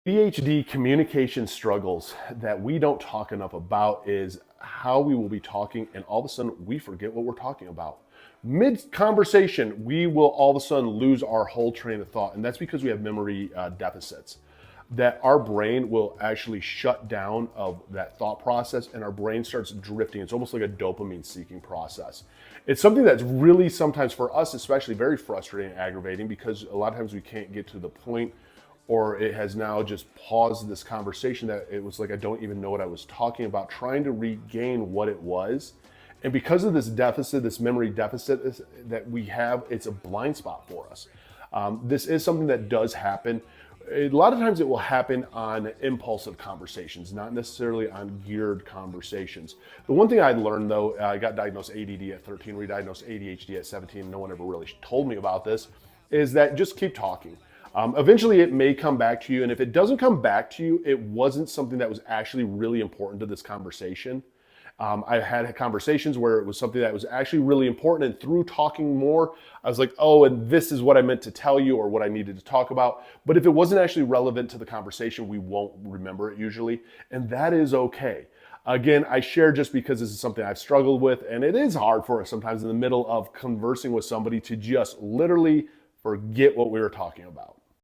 ADHD communication struggles that we don't talk enough about is how we will be talking and all of a sudden we forget what we're talking about. Mid conversation, we will all of a sudden lose our whole train of thought. And that's because we have memory deficits. That our brain will actually shut down of that thought process and our brain starts drifting. It's almost like a dopamine seeking process. It's something that's really sometimes for us, especially very frustrating and aggravating because a lot of times we can't get to the point or it has now just paused this conversation that it was like I don't even know what I was talking about, trying to regain what it was. And because of this deficit, this memory deficit that we have, it's a blind spot for us. This is something that does happen. A lot of times it will happen on impulsive conversations, not necessarily on geared conversations. The one thing I learned though, I got diagnosed ADD at 13, re-diagnosed ADHD at 17, no one ever really told me about this, is that just keep talking. Eventually it may come back to you, and if it doesn't come back to you, it wasn't something that was actually really important to this conversation. I had conversations where it was something that was actually really important, and through talking more, I was like, oh, and this is what I meant to tell you or what I needed to talk about. But if it wasn't actually relevant to the conversation, we won't remember it usually, and that is okay. Again, I share just because this is something I've struggled with, and it is hard for us sometimes in the middle of conversing with somebody to just literally forget what we were talking about.